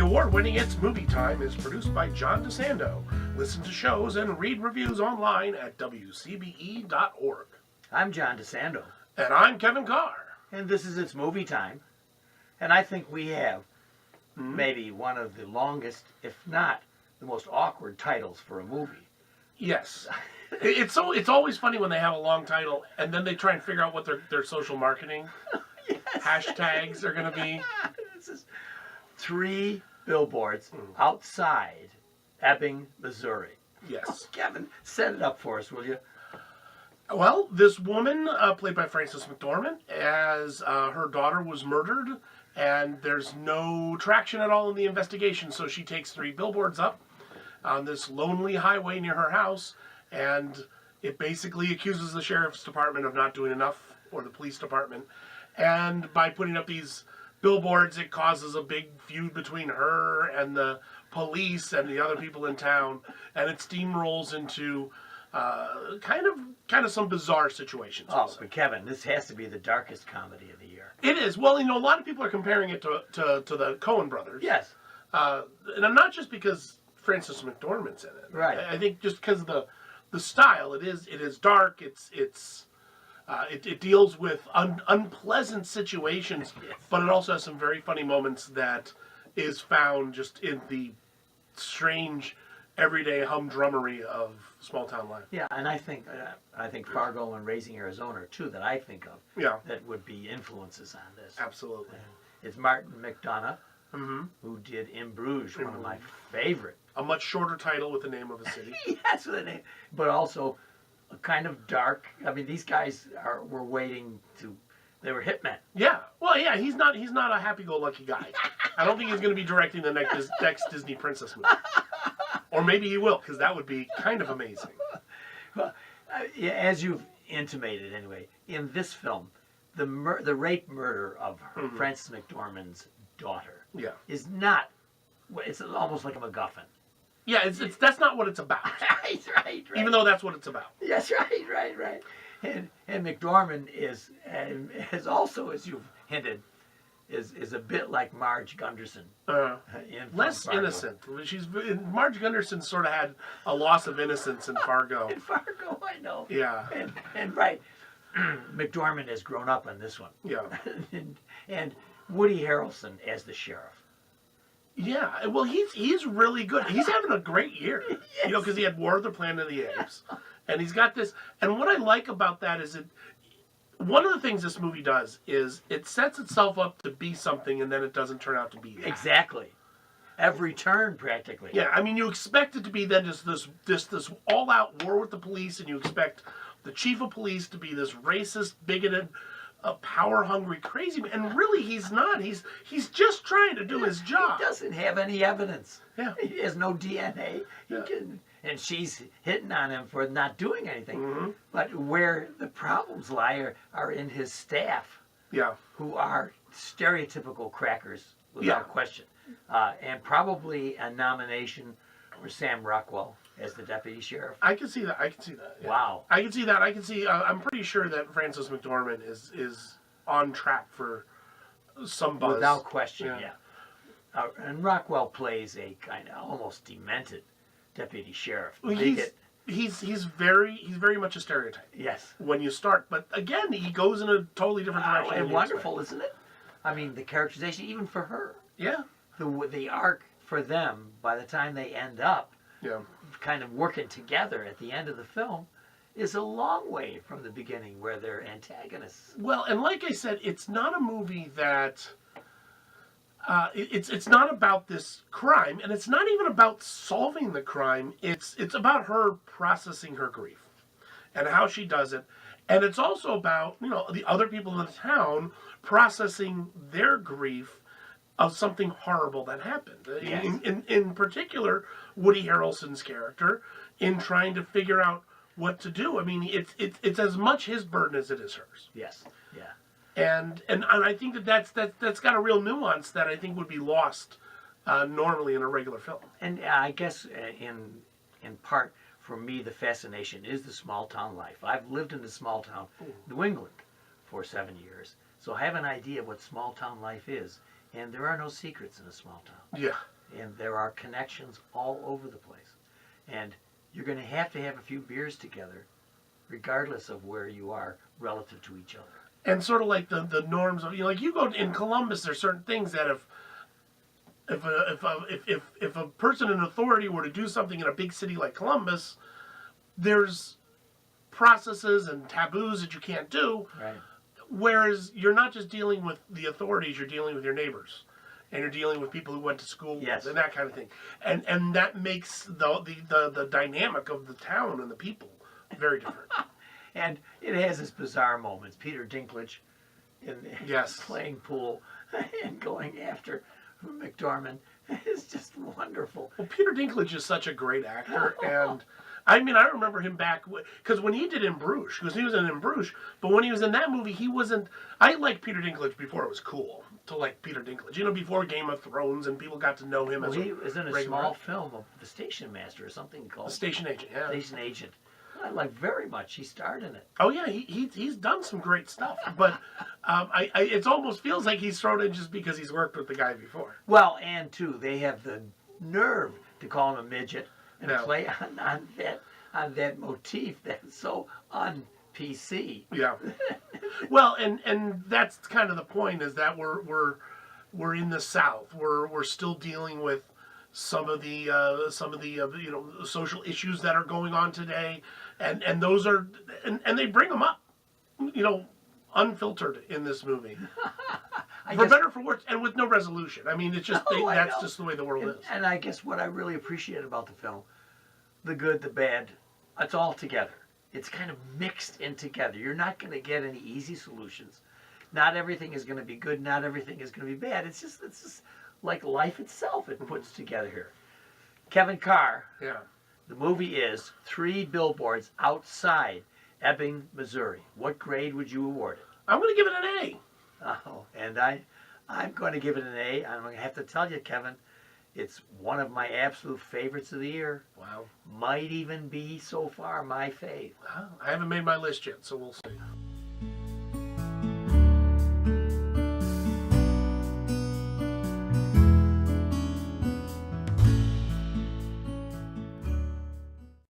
award-winning It's Movie Time is produced by John DeSando. Listen to shows and read reviews online at WCBE.org. I'm John DeSando. And I'm Kevin Carr. And this is It's Movie Time. And I think we have maybe one of the longest, if not the most awkward titles for a movie. Yes. It's always funny when they have a long title and then they try and figure out what their social marketing hashtags are going to be. This is 3 billboards outside Ebbing, Missouri. Yes. Kevin, set it up for us, will you? Well, this woman, played by Frances McDormand, as her daughter was murdered, and there's no traction at all in the investigation, so she takes 3 billboards up on this lonely highway near her house, and it basically accuses the sheriff's department of not doing enough, or the police department, and by putting up these billboards, it causes a big feud between her and the police and the other people in town, and it steamrolls into kind of some bizarre situations. Oh, but Kevin, this has to be the darkest comedy of the year. It is. Well, a lot of people are comparing it to the Coen brothers. Yes. And I'm not just because Frances McDormand's in it. Right. I think just because of the style. It is dark. It deals with unpleasant situations, but it also has some very funny moments that is found just in the strange, everyday humdrummery of small town life. Yeah, and I think Fargo and Raising Arizona are 2 that I think of. Yeah. That would be influences on this. Absolutely. And it's Martin McDonagh, who did In Bruges, one of my favorite. A much shorter title with the name of a city. That's the name, but also a kind of dark. I mean, these guys were waiting to. They were hitmen. Yeah. Well, yeah. He's not a happy-go-lucky guy. I don't think he's going to be directing the next Disney princess movie. Or maybe he will, because that would be kind of amazing. Well, as you've intimated, anyway, in this film, the rape murder of Frances McDormand's daughter is not. It's almost like a MacGuffin. Yeah, that's not what it's about. Right. Even though that's what it's about. Yes, right. And McDormand is also, as you've hinted, is a bit like Marge Gunderson. Less innocent. Marge Gunderson sort of had a loss of innocence in Fargo. In Fargo, I know. Yeah. And right, McDormand has grown up in this one. Yeah. and Woody Harrelson as the sheriff. Yeah, well, he's really good. He's having a great year, Yes. Because he had War of the Planet of the Apes, and he's got this. And what I like about that is one of the things this movie does is it sets itself up to be something, and then it doesn't turn out to be that. Exactly. Every turn, practically. Yeah, I mean, you expect it to be then just this all-out war with the police, and you expect the chief of police to be this racist, bigoted, power-hungry, crazy man. And really, he's not. He's just trying to do his job. He doesn't have any evidence. Yeah. He has no DNA. And she's hitting on him for not doing anything. But where the problems lie are in his staff. Yeah. Who are stereotypical crackers, without question. And probably a nomination for Sam Rockwell as the deputy sheriff. I can see that. Yeah. Wow. I can see that. I'm pretty sure that Frances McDormand is on track for some buzz. Without question, yeah. And Rockwell plays a kind of almost demented deputy sheriff. Well, he's very much a stereotype. Yes. When you start, but again, he goes in a totally different direction. And wonderful, isn't it? I mean, the characterization, even for her. Yeah. The arc for them, by the time they end up, kind of working together at the end of the film, is a long way from the beginning where they're antagonists. Well, and like I said, it's not a movie that it's not about this crime, and it's not even about solving the crime. It's about her processing her grief and how she does it, and it's also about the other people in the town processing their grief of something horrible that happened. Yes. In particular, Woody Harrelson's character in trying to figure out what to do. I mean, it's as much his burden as it is hers. Yes. Yeah. And I think that's got a real nuance that I think would be lost normally in a regular film. And I guess in part for me the fascination is the small town life. I've lived in the small town, New England, for 7 years, so I have an idea what small town life is. And there are no secrets in a small town. Yeah. And there are connections all over the place. And you're going to have a few beers together, regardless of where you are relative to each other. And sort of like the norms of, like you go in Columbus, there's certain things that if a person in authority were to do something in a big city like Columbus, there's processes and taboos that you can't do. Right. Whereas you're not just dealing with the authorities, you're dealing with your neighbors. And you're dealing with people who went to school Yes. and that kind of thing. And that makes the dynamic of the town and the people very different. And it has its bizarre moments. Peter Dinklage Yes. playing pool and going after McDormand is just wonderful. Well, Peter Dinklage is such a great actor, and I mean, I remember him back because when he did In Bruges, because he was in Bruges, but when he was in that movie, he wasn't. I liked Peter Dinklage before it was cool to like Peter Dinklage. You know, before Game of Thrones, and people got to know him as he was in a regular small film of The Station Master or something called The Station Agent. Yeah. Station Agent. I like very much. He starred in it. Oh yeah, he's done some great stuff, but it almost feels like he's thrown in just because he's worked with the guy before. Well, and too, they have the nerve to call him a midget and play on that motif that's so un-PC. Yeah. Well, and that's kind of the point, is that we're in the South. We're still dealing with some of the social issues that are going on today, and those are and they bring them up, unfiltered in this movie. For better or for worse, and with no resolution. I mean, it's just that's just the way the world is. And I guess what I really appreciate about the film, the good, the bad, it's all together. It's kind of mixed in together. You're not going to get any easy solutions. Not everything is going to be good. Not everything is going to be bad. It's just like life itself. It puts together here. Kevin Carr. Yeah. The movie is 3 Billboards Outside Ebbing, Missouri. What grade would you award it? I'm going to give it an A. Oh, and I'm going to give it an A. I'm going to have to tell you, Kevin, it's one of my absolute favorites of the year. Wow. Might even be, so far, my fave. I haven't made my list yet, so we'll see.